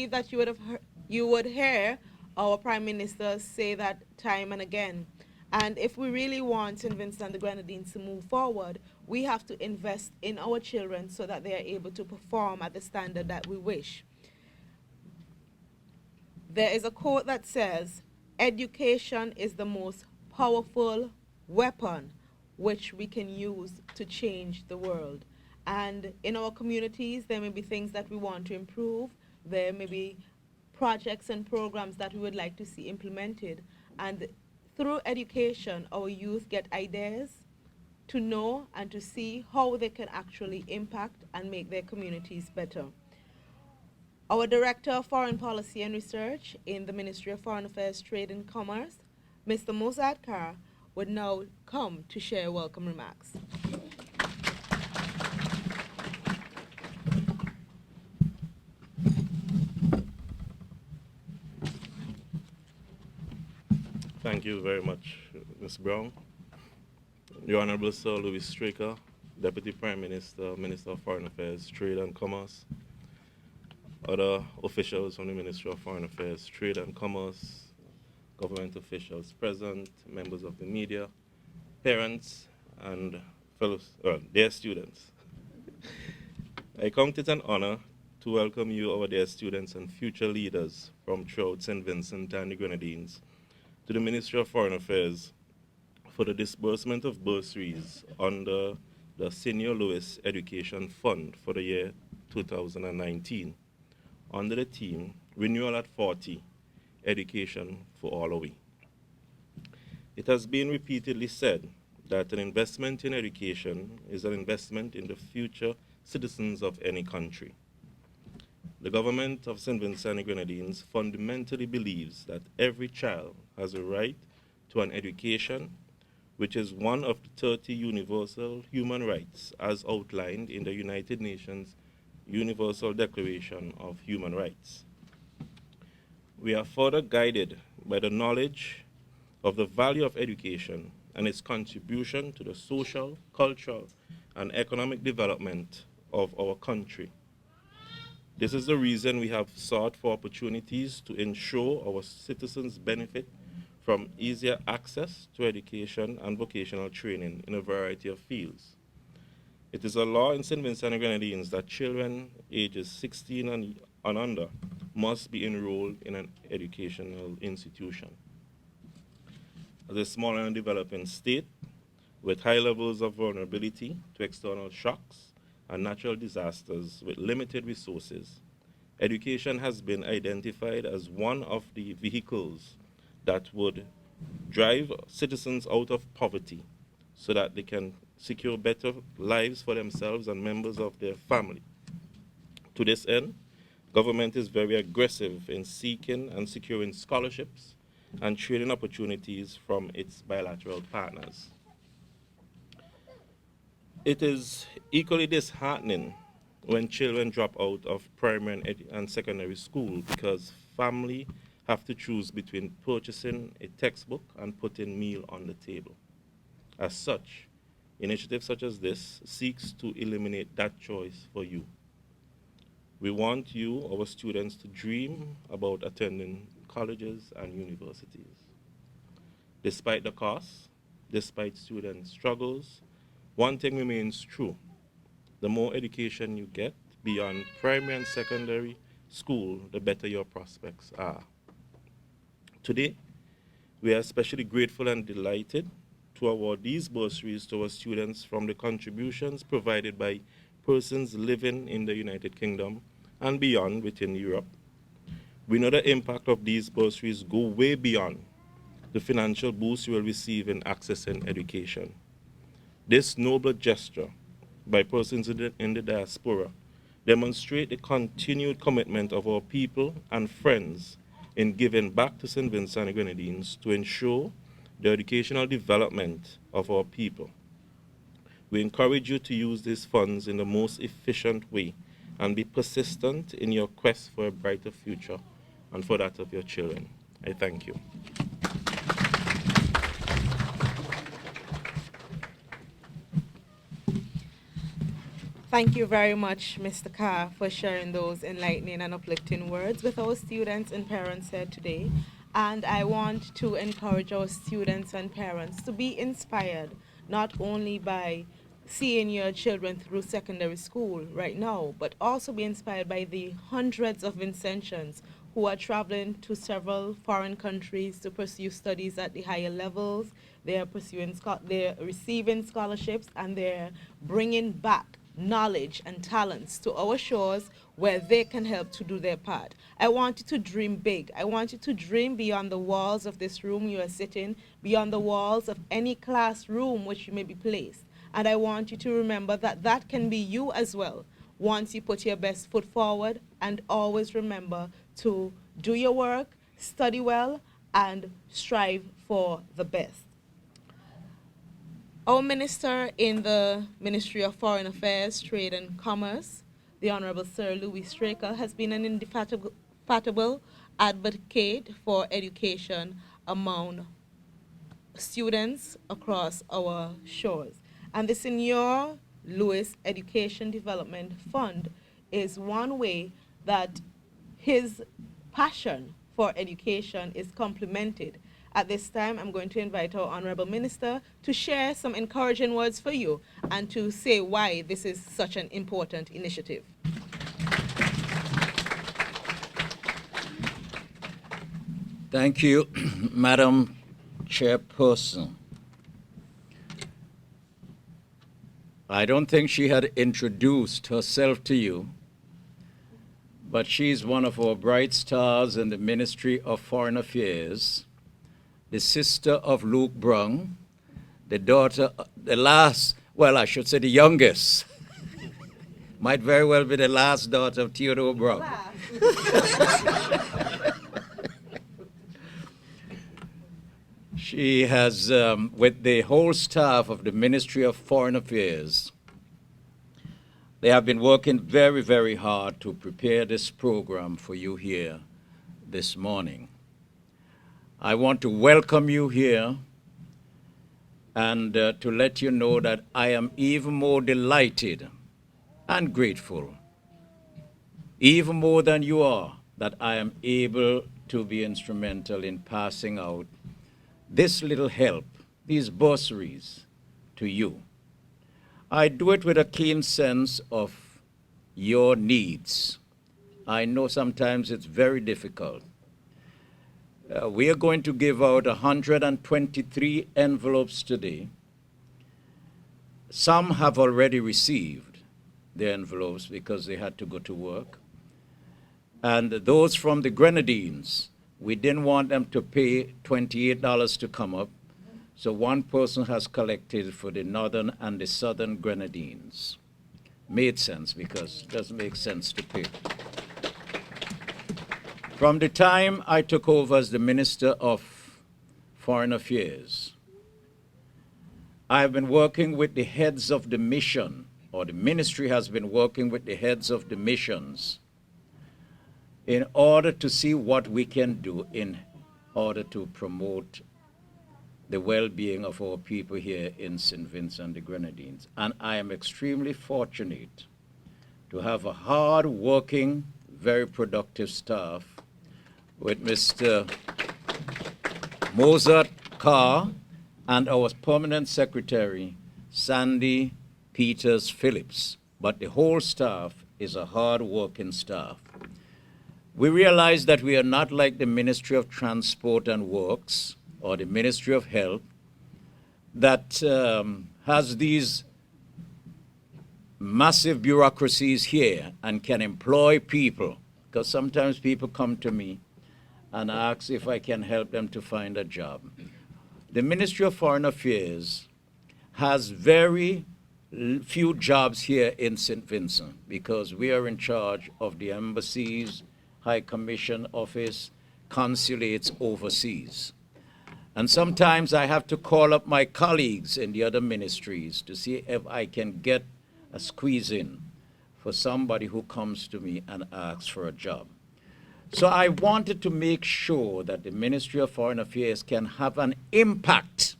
that you would hear our Prime Minister say that time and again. And if we really want St. Vincent and the Grenadines to move forward, we have to invest in our children so that they are able to perform at the standard that we wish. There is a quote that says, education is the most powerful weapon which we can use to change the world. And in our communities, there may be things that we want to improve. There may be projects and programs that we would like to see implemented. And through education, our youth get ideas to know and to see how they can actually impact and make their communities better. Our Director of Foreign Policy and Research in the Ministry of Foreign Affairs, Trade and Commerce, Mr. Mozart Carr, would now come to share welcome remarks. Thank you very much, Ms. Brown. The Honorable Sir Louis Straker, Deputy Prime Minister, Minister of Foreign Affairs, Trade and Commerce, other officials from the Ministry of Foreign Affairs, Trade and Commerce, government officials present, members of the media, parents, and fellows, dear students. I count it an honor to welcome you, our dear students and future leaders from throughout St. Vincent and the Grenadines, to the Ministry of Foreign Affairs for the disbursement of bursaries under the Cenio Lewis Education Fund for the year 2019 under the theme Renewal at 40, Education for All Are We. It has been repeatedly said that an investment in education is an investment in the future citizens of any country. The government of St. Vincent and Grenadines fundamentally believes that every child has a right to an education, which is one of the 30 universal human rights as outlined in the United Nations Universal Declaration of Human Rights. We are further guided by the knowledge of the value of education and its contribution to the social, cultural, and economic development of our country. This is the reason we have sought for opportunities to ensure our citizens benefit from easier access to education and vocational training in a variety of fields. It is a law in St. Vincent and Grenadines that children ages 16 and under must be enrolled in an educational institution. As a small and developing state with high levels of vulnerability to external shocks and natural disasters with limited resources, education has been identified as one of the vehicles that would drive citizens out of poverty so that they can secure better lives for themselves and members of their family. To this end, government is very aggressive in seeking and securing scholarships and training opportunities from its bilateral partners. It is equally disheartening when children drop out of primary and secondary school because family have to choose between purchasing a textbook and putting meal on the table. As such, initiatives such as this seeks to eliminate that choice for you. We want you, our students, to dream about attending colleges and universities. Despite the costs, despite student struggles, one thing remains true. The more education you get beyond primary and secondary school, the better your prospects are. Today, we are especially grateful and delighted to award these bursaries to our students from the contributions provided by persons living in the United Kingdom and beyond within Europe. We know the impact of these bursaries go way beyond the financial boost you will receive in accessing education. This noble gesture by persons in the diaspora demonstrate the continued commitment of our people and friends in giving back to St. Vincent and Grenadines to ensure the educational development of our people. We encourage you to use these funds in the most efficient way and be persistent in your quest for a brighter future and for that of your children. I thank you. Thank you very much, Mr. Carr, for sharing those enlightening and uplifting words with our students and parents here today. And I want to encourage our students and parents to be inspired not only by seeing your children through secondary school right now, but also be inspired by the hundreds of Vincentians who are traveling to several foreign countries to pursue studies at the higher levels. They're receiving scholarships, and they're bringing back knowledge and talents to our shores where they can help to do their part. I want you to dream big. I want you to dream beyond the walls of this room you are sitting, beyond the walls of any classroom which you may be placed. And I want you to remember that that can be you as well once you put your best foot forward, and always remember to do your work, study well, and strive for the best. Our minister in the Ministry of Foreign Affairs, Trade and Commerce, the Honorable Sir Louis Straker, has been an indefatigable advocate for education among students across our shores. And the Cenio Lewis Education Development Fund is one way that his passion for education is complemented. At this time, I'm going to invite our Honorable Minister to share some encouraging words for you and to say why this is such an important initiative. Thank you, Madam Chairperson. I don't think she had introduced herself to you, but she's one of our bright stars in the Ministry of Foreign Affairs, the sister of Luke Brung, the daughter, the last, well, I should say the youngest. Might very well be the last daughter of Theodore Brung. She has, with the whole staff of the Ministry of Foreign Affairs, they have been working very, very hard to prepare this program for you here this morning. I want to welcome you here and to let you know that I am even more delighted and grateful, even more than you are, that I am able to be instrumental in passing out this little help, these bursaries, to you. I do it with a keen sense of your needs. I know sometimes it's very difficult. We are going to give out 123 envelopes today. Some have already received their envelopes because they had to go to work. And those from the Grenadines, we didn't want them to pay $28 to come up, so one person has collected for the northern and the southern Grenadines. Made sense because it doesn't make sense to pay. From the time I took over as the Minister of Foreign Affairs, I have been working with the heads of the mission, or the ministry has been working with the heads of the missions in order to see what we can do in order to promote the well-being of our people here in St. Vincent and the Grenadines. And I am extremely fortunate to have a hard-working, very productive staff with Mr. Mozart Carr and our permanent secretary, Sandy Peters Phillips. But the whole staff is a hard-working staff. We realize that we are not like the Ministry of Transport and Works or the Ministry of Health that has these massive bureaucracies here and can employ people, because sometimes people come to me and ask if I can help them to find a job. The Ministry of Foreign Affairs has very few jobs here in St. Vincent because we are in charge of the embassies, High Commission office, consulates overseas. And sometimes I have to call up my colleagues in the other ministries to see if I can get a squeeze in for somebody who comes to me and asks for a job. So I wanted to make sure that the Ministry of Foreign Affairs can have an impact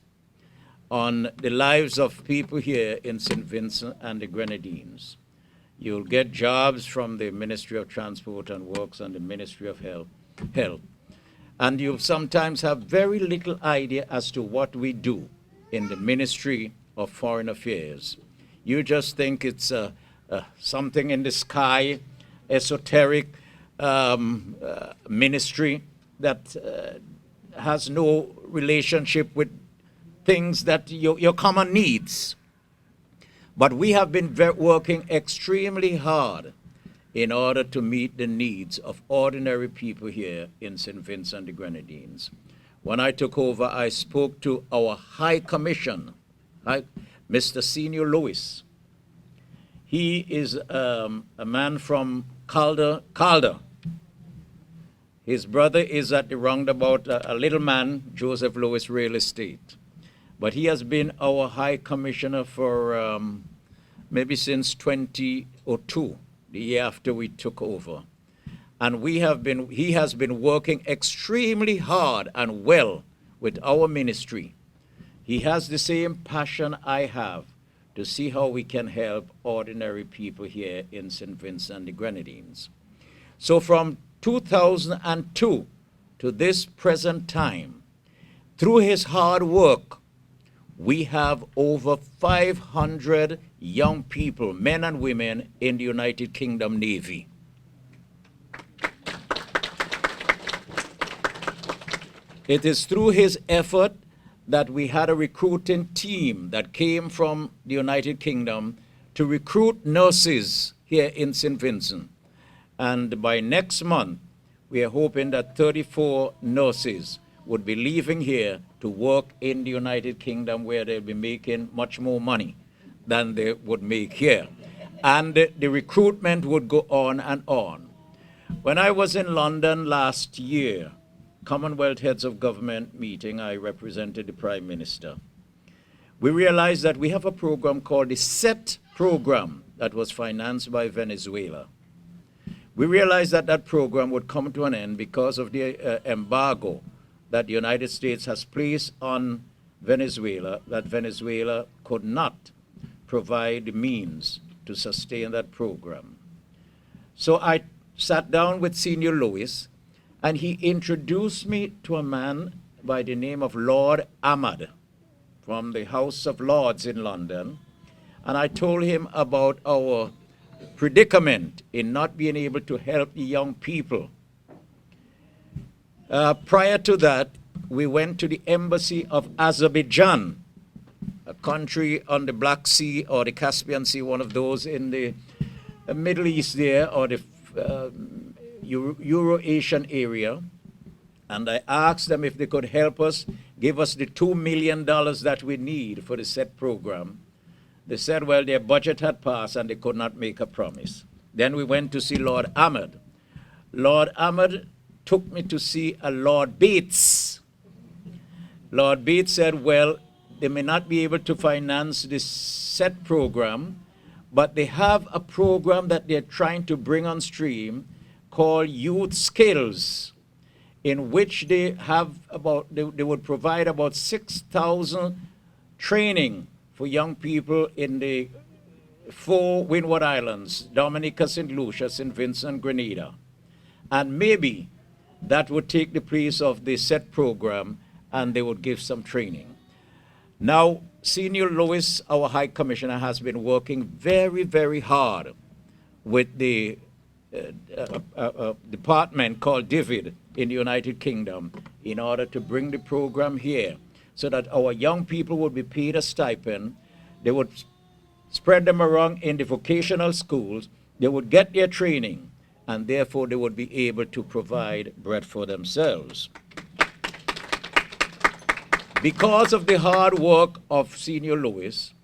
on the lives of people here in St. Vincent and the Grenadines. You'll get jobs from the Ministry of Transport and Works and the Ministry of Health. And you sometimes have very little idea as to what we do in the Ministry of Foreign Affairs. You just think it's something in the sky, esoteric ministry that has no relationship with things that your common needs. But we have been working extremely hard in order to meet the needs of ordinary people here in St. Vincent and the Grenadines. When I took over, I spoke to our High Commission, Mr. Cenio Lewis. He is a man from Calder. His brother is at the roundabout, a little man, Joseph Lewis Real Estate. But he has been our High Commissioner for maybe since 2002, the year after we took over. And he has been working extremely hard and well with our ministry. He has the same passion I have to see how we can help ordinary people here in St. Vincent and the Grenadines. So from 2002 to this present time, through his hard work, we have over 500 young people, men and women, in the United Kingdom Navy. It is through his effort that we had a recruiting team that came from the United Kingdom to recruit nurses here in St. Vincent. And by next month, we are hoping that 34 nurses would be leaving here to work in the United Kingdom, where they'll be making much more money than they would make here. And the recruitment would go on and on. When I was in London last year, Commonwealth Heads of Government meeting, I represented the Prime Minister. We realized that we have a program called the SET program that was financed by Venezuela. We realized that that program would come to an end because of the embargo that the United States has placed on Venezuela, that Venezuela could not provide the means to sustain that program. So I sat down with Cenio Lewis, and he introduced me to a man by the name of Lord Ahmad from the House of Lords in London. And I told him about our predicament in not being able to help the young people. Prior to that, we went to the embassy of Azerbaijan, a country on the Black Sea or the Caspian Sea, one of those in the Middle East there, or the Euro-Asian area. And I asked them if they could help us, give us the $2 million that we need for the SET program. They said, well, their budget had passed and they could not make a promise. Then we went to see Lord Ahmad. Lord Ahmad took me to see a Lord Bates. Lord Bates said, well, they may not be able to finance this SET program, but they have a program that they're trying to bring on stream called Youth Skills, in which they would provide about 6,000 training for young people in the 4 Windward Islands, Dominica, St. Lucia, St. Vincent, Grenada. And maybe that would take the place of the SET program, and they would give some training. Now, Cenio Lewis, our High Commissioner, has been working very, very hard with the department called DVID in the United Kingdom in order to bring the program here so that our young people would be paid a stipend. They would spread them around in the vocational schools. They would get their training, and therefore they would be able to provide bread for themselves. Because of the hard work of Cenio Lewis,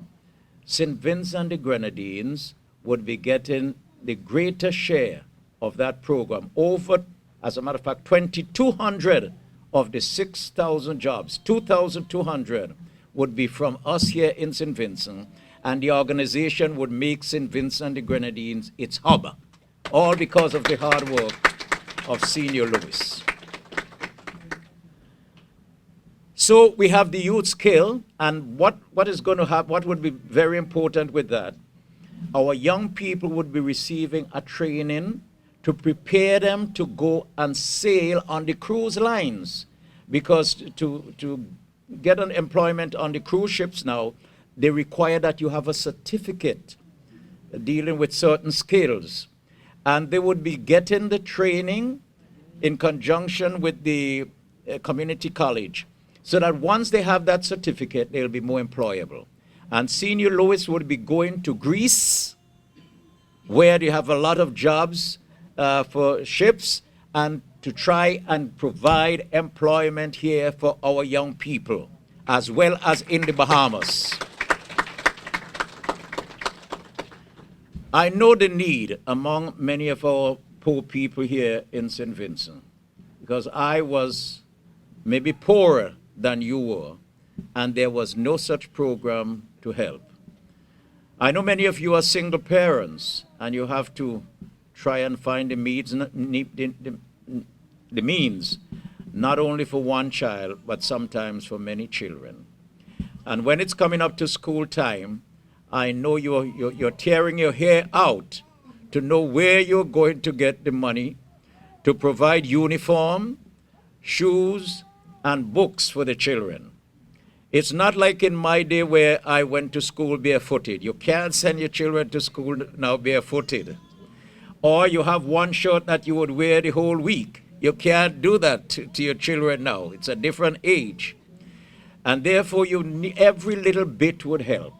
St. Vincent and the Grenadines would be getting the greater share of that program. Over, as a matter of fact, 2,200 of the 6,000 jobs, 2,200 would be from us here in St. Vincent, and the organization would make St. Vincent and the Grenadines its hub, all because of the hard work of Cenio Lewis. So we have the youth skill, and what is going to happen, what would be very important with that, our young people would be receiving a training to prepare them to go and sail on the cruise lines. Because to get an employment on the cruise ships now, they require that you have a certificate dealing with certain skills. And they would be getting the training in conjunction with the community college, so that once they have that certificate, they'll be more employable. And Cenio Lewis would be going to Greece, where they have a lot of jobs for ships, and to try and provide employment here for our young people, as well as in the Bahamas. I know the need among many of our poor people here in St. Vincent, because I was maybe poorer than you were, and there was no such program to help. I know many of you are single parents, and you have to try and find the means, not only for one child, but sometimes for many children. And when it's coming up to school time, I know you're tearing your hair out to know where you're going to get the money to provide uniform, shoes, and books for the children. It's not like in my day where I went to school barefooted. You can't send your children to school now barefooted. Or you have one shirt that you would wear the whole week. You can't do that to your children now. It's a different age. And therefore, every little bit would help.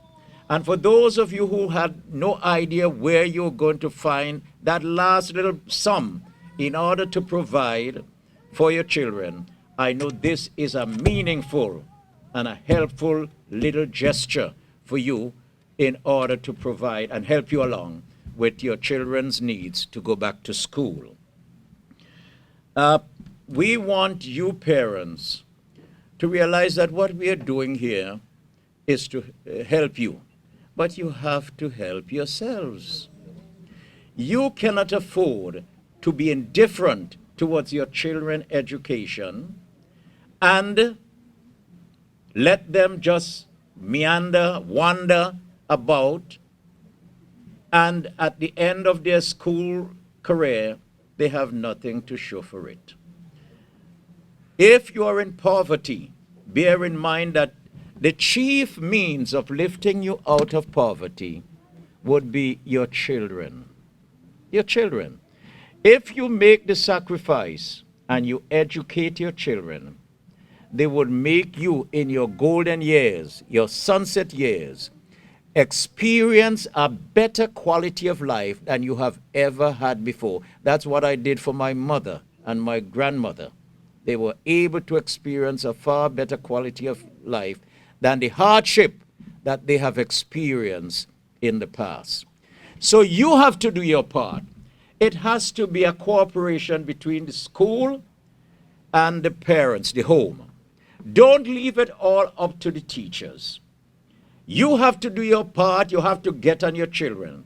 And for those of you who had no idea where you're going to find that last little sum in order to provide for your children, I know this is a meaningful and a helpful little gesture for you in order to provide and help you along with your children's needs to go back to school. We want you parents to realize that what we are doing here is to help you. But you have to help yourselves. You cannot afford to be indifferent towards your children's education and let them just meander, wander about, and at the end of their school career, they have nothing to show for it. If you are in poverty, bear in mind that the chief means of lifting you out of poverty would be your children. Your children. If you make the sacrifice and you educate your children, they would make you in your golden years, your sunset years, experience a better quality of life than you have ever had before. That's what I did for my mother and my grandmother. They were able to experience a far better quality of life than the hardship that they have experienced in the past. So you have to do your part. It has to be a cooperation between the school and the parents, the home. Don't leave it all up to the teachers. You have to do your part. You have to get on your children.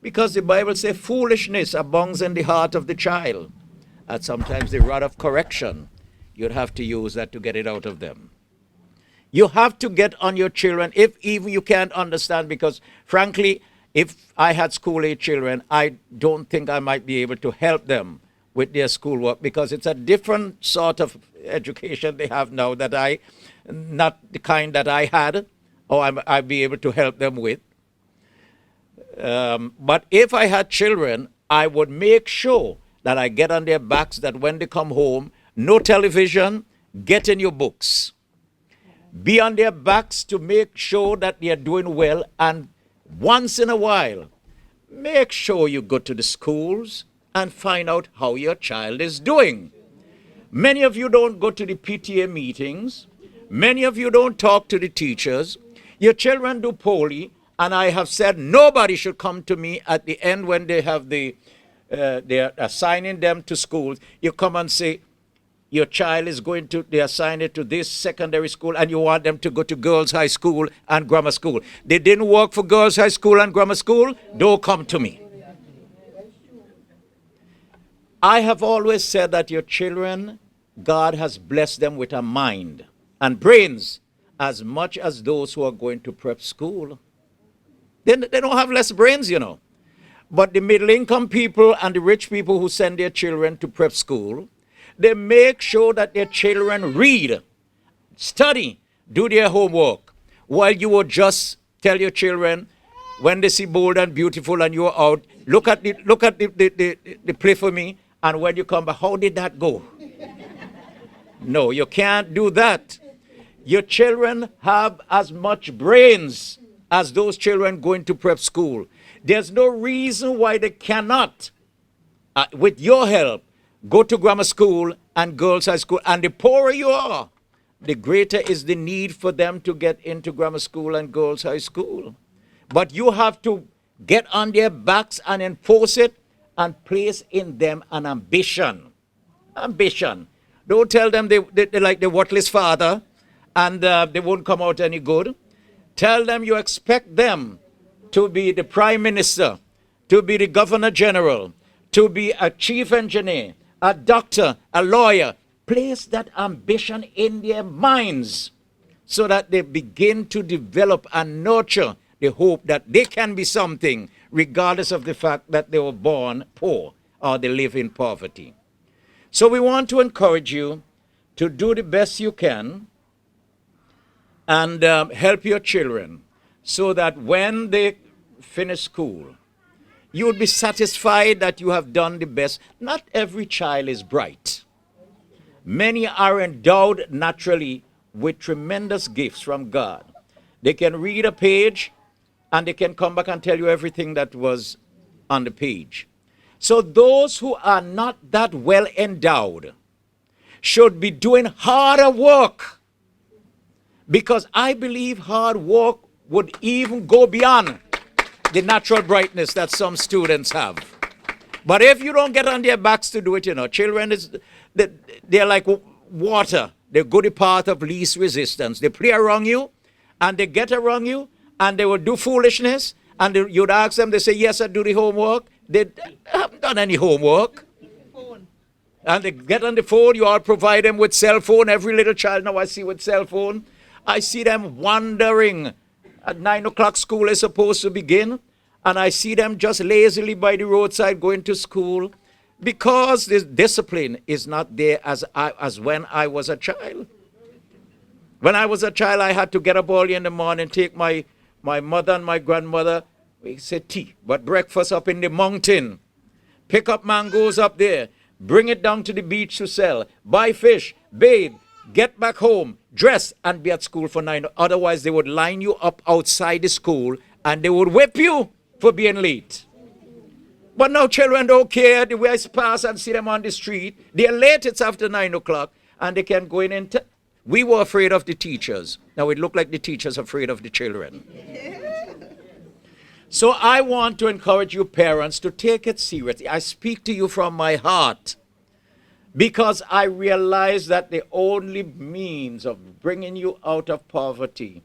Because the Bible says foolishness abounds in the heart of the child. And sometimes the rod of correction, you'd have to use that to get it out of them. You have to get on your children if even you can't understand, because frankly, if I had school-age children, I don't think I might be able to help them with their schoolwork, because it's a different sort of education they have now that not the kind that I had, or I'd be able to help them with. But if I had children, I would make sure that I get on their backs, that when they come home, no television, get in your books. Be on their backs to make sure that they are doing well, and once in a while, make sure you go to the schools and find out how your child is doing. Many of you don't go to the PTA meetings. Many of you don't talk to the teachers. Your children do poorly, and I have said nobody should come to me at the end when they have they're assigning them to schools. You come and say, your child is they assign it to this secondary school, and you want them to go to girls' high school and grammar school. They didn't work for girls' high school and grammar school. Don't come to me. I have always said that your children, God has blessed them with a mind and brains as much as those who are going to prep school. They don't have less brains, you know. But the middle income people and the rich people who send their children to prep school, they make sure that their children read, study, do their homework, while you would just tell your children when they see bold and beautiful and you're out, look at the play for me, and when you come back, how did that go? No, you can't do that. Your children have as much brains as those children going to prep school. There's no reason why they cannot, with your help, go to grammar school and girls' high school. And the poorer you are, the greater is the need for them to get into grammar school and girls' high school. But you have to get on their backs and enforce it and place in them an ambition. Ambition. Don't tell them they're like the worthless father and they won't come out any good. Tell them you expect them to be the prime minister, to be the governor general, to be a chief engineer, a doctor, a lawyer. Place that ambition in their minds so that they begin to develop and nurture the hope that they can be something regardless of the fact that they were born poor or they live in poverty. So we want to encourage you to do the best you can and help your children so that when they finish school, you would be satisfied that you have done the best. Not every child is bright. Many are endowed naturally with tremendous gifts from God. They can read a page and they can come back and tell you everything that was on the page. So those who are not that well endowed should be doing harder work, because I believe hard work would even go beyond the natural brightness that some students have. But if you don't get on their backs to do it, you know, children, they're like water. They go the path of least resistance. They play around you, and they get around you, and they will do foolishness, and you'd ask them, they say, yes, I do the homework. They haven't done any homework. Phone. And they get on the phone, you all provide them with cell phone. Every little child now I see with cell phone. I see them wandering. At 9 o'clock school is supposed to begin, and I see them just lazily by the roadside going to school because this discipline is not there as when I was a child. When I was a child, I had to get up early in the morning, take my mother and my grandmother, we said tea, but breakfast up in the mountain, pick up mangoes up there, bring it down to the beach to sell, buy fish, bathe, get back home, dress, and be at school for 9. Otherwise, they would line you up outside the school and they would whip you for being late. But now children don't care. The way I pass and see them on the street, they're late, it's after 9 o'clock, and they can go in and we were afraid of the teachers. Now it looked like the teachers are afraid of the children. So I want to encourage you parents to take it seriously. I speak to you from my heart because I realize that the only means of bringing you out of poverty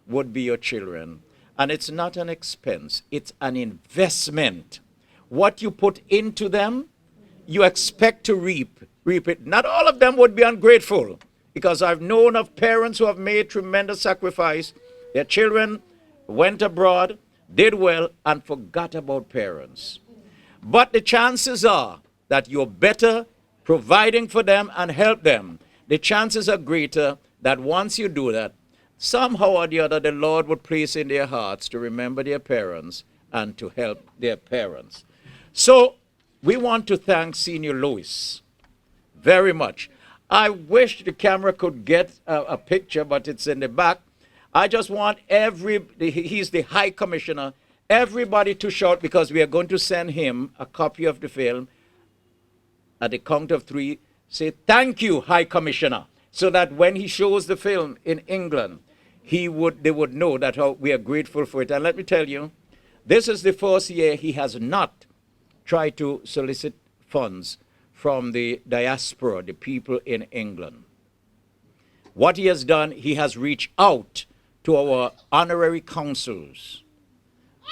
would be your children. And it's not an expense, it's an investment. What you put into them, you expect to reap it. Not all of them would be ungrateful, because I've known of parents who have made tremendous sacrifice. Their children went abroad, did well, and forgot about parents. But the chances are that you're better providing for them and help them. The chances are greater that once you do that, somehow or the other, the Lord would place in their hearts to remember their parents and to help their parents. So we want to thank Cenio Lewis very much. I wish the camera could get a picture, but it's in the back. I just want he's the High Commissioner, everybody to shout, because we are going to send him a copy of the film. At the count of 3, say, thank you, High Commissioner, so that when he shows the film in England, they would know that we are grateful for it. And let me tell you, this is the first year he has not tried to solicit funds from the diaspora, the people in England. What he has done, he has reached out to our honorary consuls.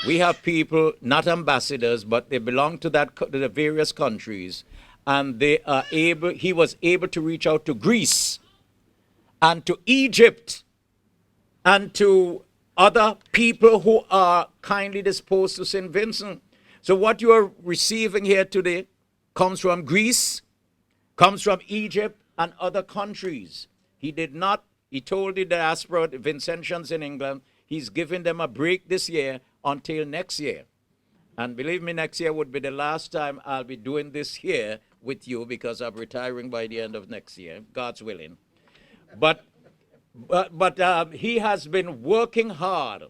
We have people, not ambassadors, but they belong to the various countries, and he was able to reach out to Greece and to Egypt and to other people who are kindly disposed to St. Vincent. So what you are receiving here today comes from Greece, comes from Egypt and other countries. He told the diaspora, the Vincentians in England, he's giving them a break this year until next year. And believe me, next year would be the last time I'll be doing this here with you because I'm retiring by the end of next year, God's willing. But he has been working hard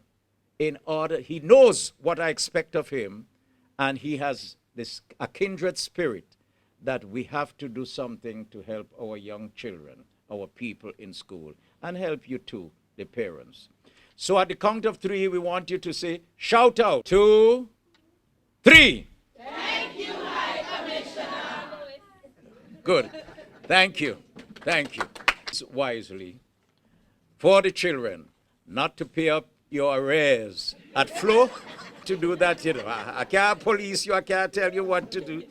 in order, he knows what I expect of him, and he has a kindred spirit that we have to do something to help our young children, our people in school, and help you too, the parents. So at the count of 3, we want you to say, shout out, 2, 3. Thank you, High Commissioner. Good. Thank you. Thank you. Wisely for the children, not to pay up your arrears at flow. To do that, I can't police you, I can't tell you what to do.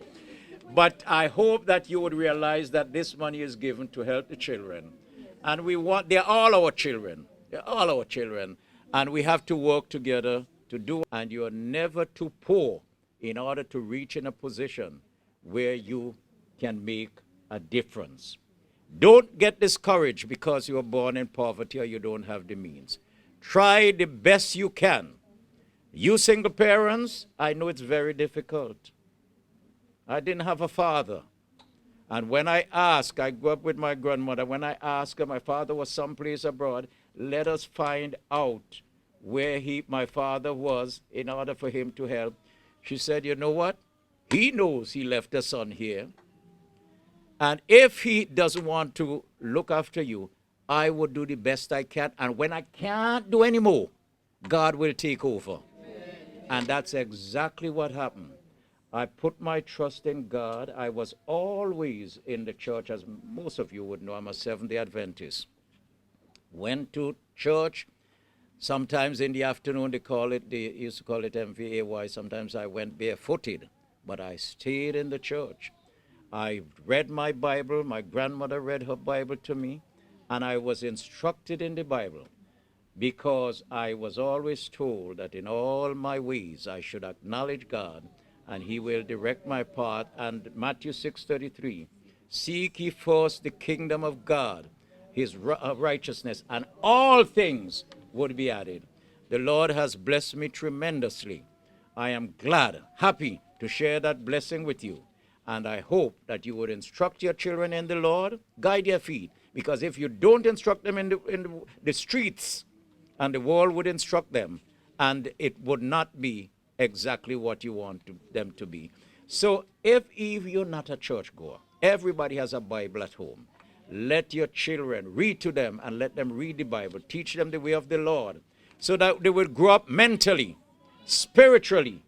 But I hope that you would realize that this money is given to help the children. And they're all our children. They're all our children. And we have to work together to do. And you're never too poor in order to reach in a position where you can make a difference. Don't get discouraged because you were born in poverty or you don't have the means. Try the best you can. You single parents, I know it's very difficult. I didn't have a father. And when I grew up with my grandmother, when I asked her, my father was someplace abroad, let us find out where my father was in order for him to help. She said, you know what? He knows he left a son here. And if he doesn't want to look after you, I will do the best I can. And when I can't do any more, God will take over. Amen. And that's exactly what happened. I put my trust in God. I was always in the church, as most of you would know. I'm a Seventh-day Adventist. Went to church. Sometimes in the afternoon, they used to call it MVAY. Sometimes I went barefooted, but I stayed in the church. I read my Bible. My grandmother read her Bible to me, and I was instructed in the Bible because I was always told that in all my ways I should acknowledge God, and he will direct my path. And Matthew 6:33, seek ye first the kingdom of God, his righteousness, and all things would be added. The Lord has blessed me tremendously. I am glad, happy to share that blessing with you. And I hope that you would instruct your children in the Lord, guide their feet. Because if you don't instruct them in the streets, and the world would instruct them, and it would not be exactly what you want them to be. So if you're not a churchgoer, everybody has a Bible at home. Let your children read to them and let them read the Bible. Teach them the way of the Lord so that they will grow up mentally, spiritually,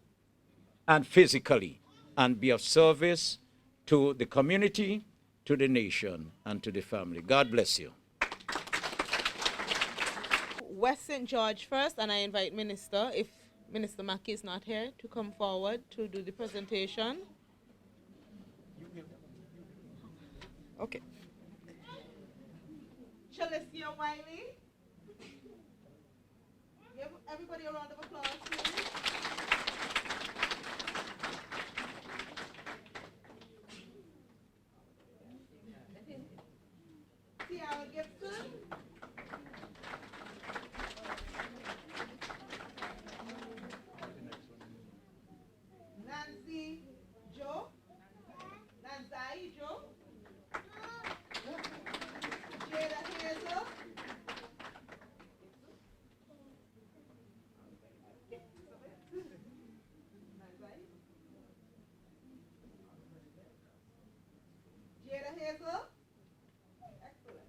and physically and be of service to the community, to the nation, and to the family. God bless you. West St. George first, and I invite Minister, if Minister Mackey is not here, to come forward to do the presentation. Okay. Chalicia Wiley. Give everybody a round of applause, please. Tiara Gibson. Nancy Joe. Nanzai Joe. Jada Hazel. Jada Hazel. Excellent.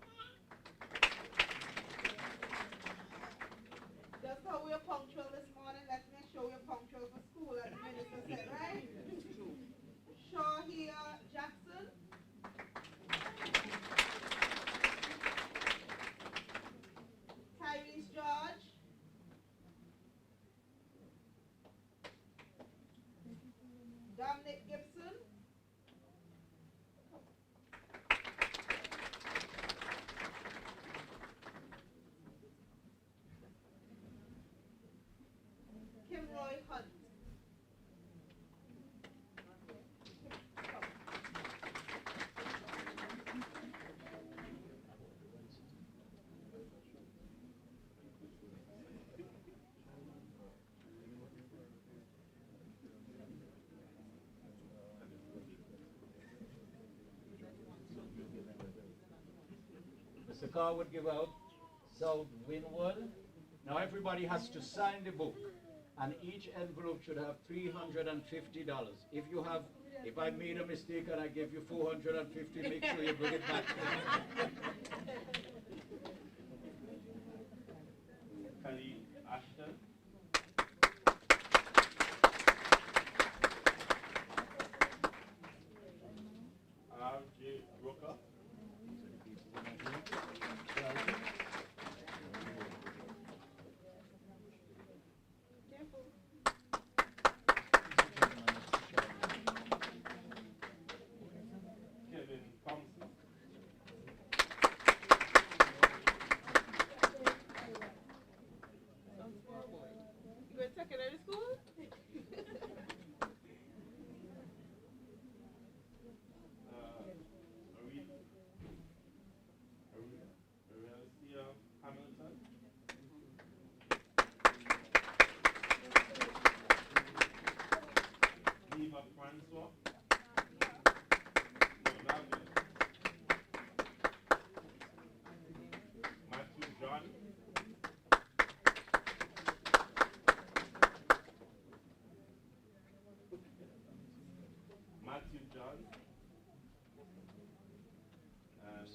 Just how we are punctual this morning, let's make sure we're punctual for school, as the minister said, right? Shahia Jackson. Tyrese George. Dominic Gibson. Mr. Carr would give out South Windward. Now everybody has to sign the book, and each envelope should have $350. If I made a mistake and I give you 450, make sure you bring it back to me. Khalid Ashton. R.J. Brooker. Kevin Thompson. You go to secondary school? Aricia Hamilton. Eva Francois. Matthew John. Matthew John. And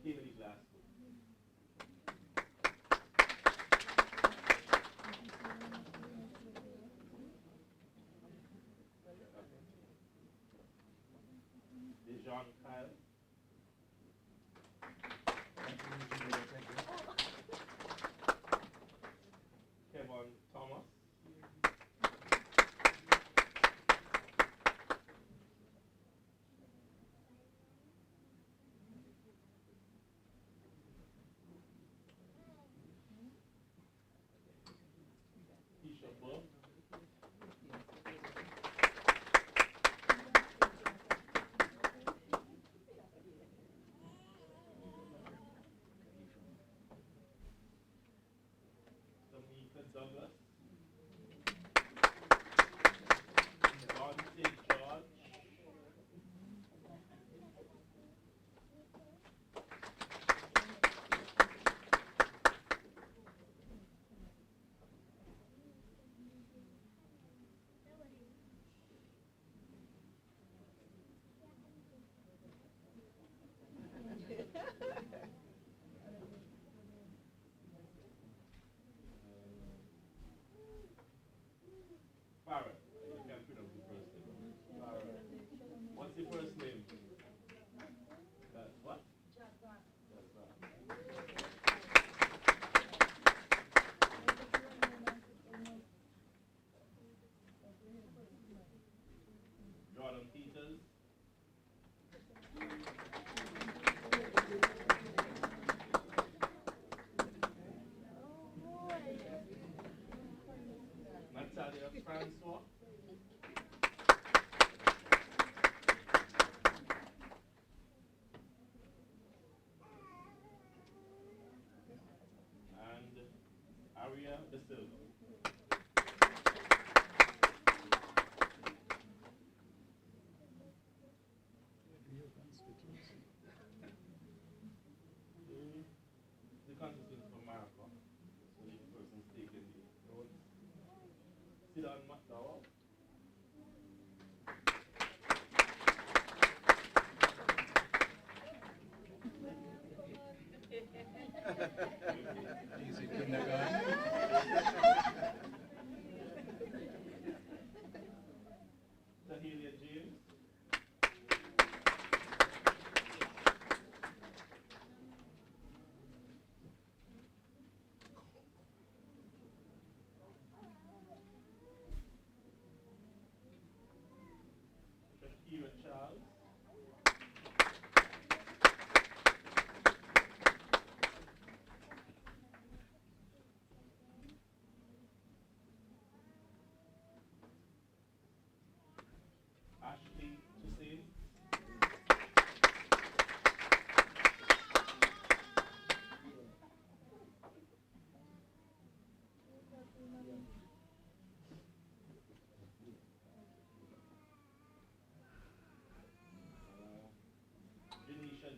Kaylee Glasgow. Dejon Kyle. Kevin Thomas. Keisha Bull. Tamika Douglas. Dante George. Farrah. You can't pronounce the first name. Farrah. What's the first name? What? Jazza. Jordan Peters. Natalia Francois. And Aria De Silva. The constituents from Morocco. So the person's taking the notes. Sidan McDowell. Easy kindergarten. Tahilia James. Shakira Charles. Ashley Hussein.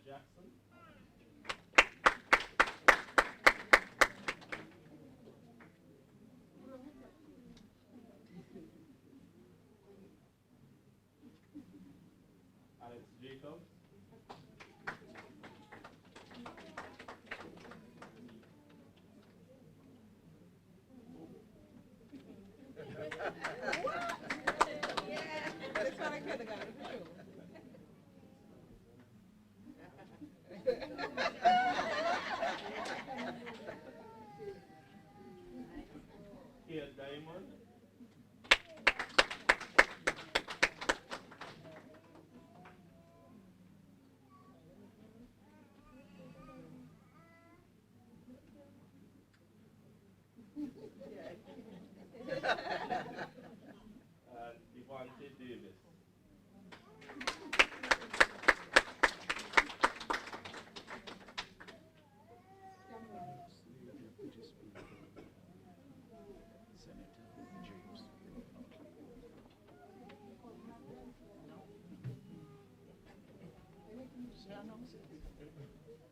Jackson. Jacobs. This one I could have got it for sure. Here, Diamond. And Devontae Davis.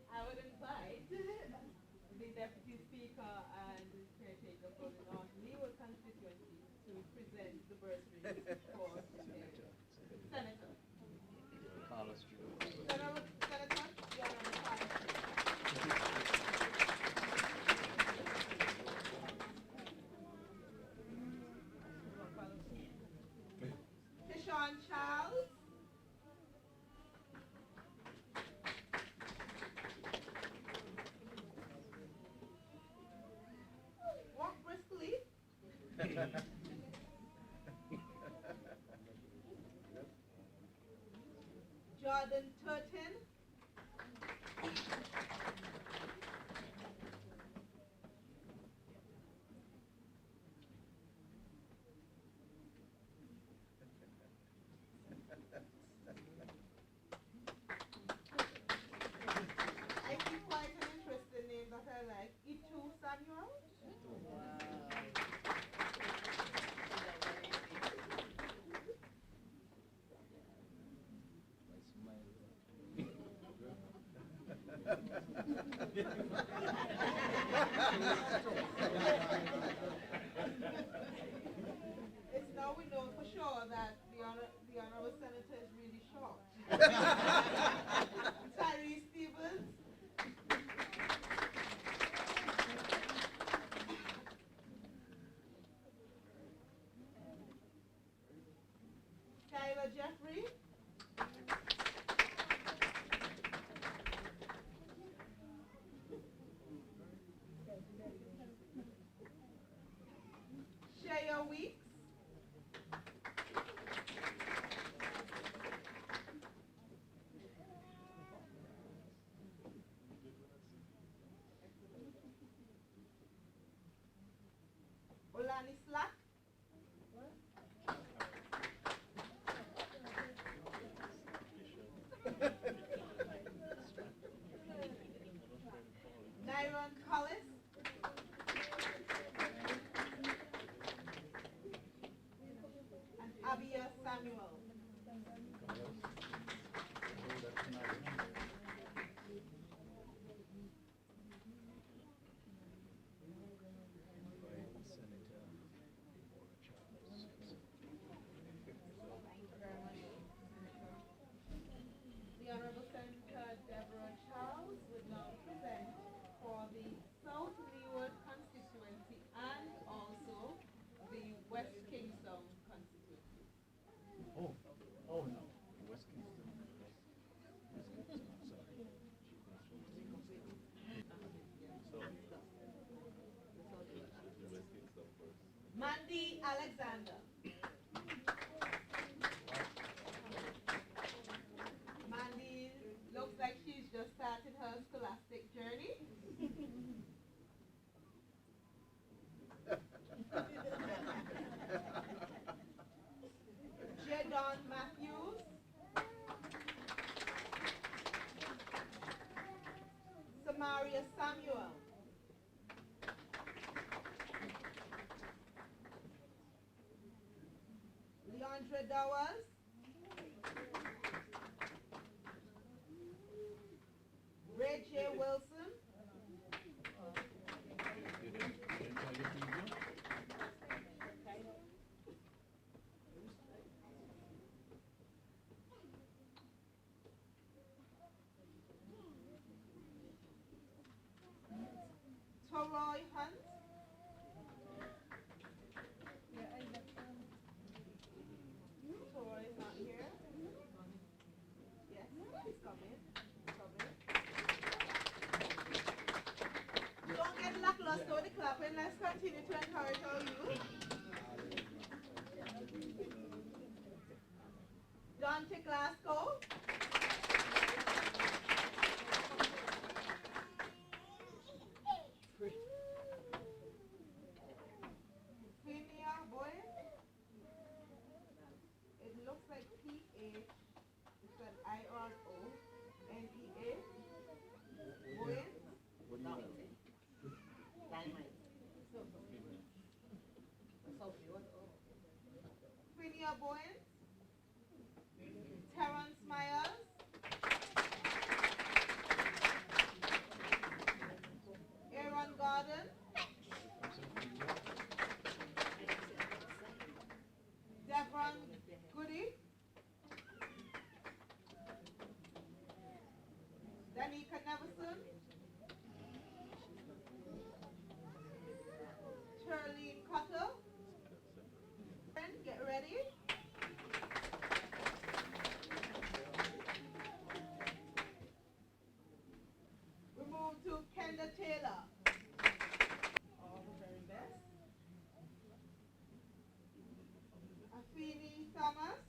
I would invite the Deputy Speaker and Caretaker for the North Leeward constituency to present the bursaries for Senator. Senator, the Honorable Carlos. Deshaun Charles. Walk briskly. Jordan Turton. I see quite an interesting name that I like. Itu Samuel. It's now we know for sure that the honorable senator is really short. Tyree Stevens. Tyler Jeffrey. Shaya Weeks. Olani Slack. Nyron Collis. And Abia Samuel. The Honorable Senator Deborah Charles would now present for the South Leeward constituency and also the West Kingston constituency. Oh no. West Kingston. Mandy Alexander. Mandy looks like she's just started her scholastic journey. Jadon Matthews. Samaria Samuel. Leandra Dowers. Ray J. Wilson. Roy Hunt. Troy is not here. Yes, he's coming. Coming. Don't get lackluster with the clapping. Let's continue to encourage our youth. Dante Glasgow. Phinia Boyne. It looks like P-H. It's an I-R-O-N-E-A. Boyne. Phinia Boyne. Terrence Myers. Aaron Garden. Devon Goody. Danica Neverson. Charlene Cutter. Get ready. We move to Kenda Taylor. All the very best. Afeni Thomas.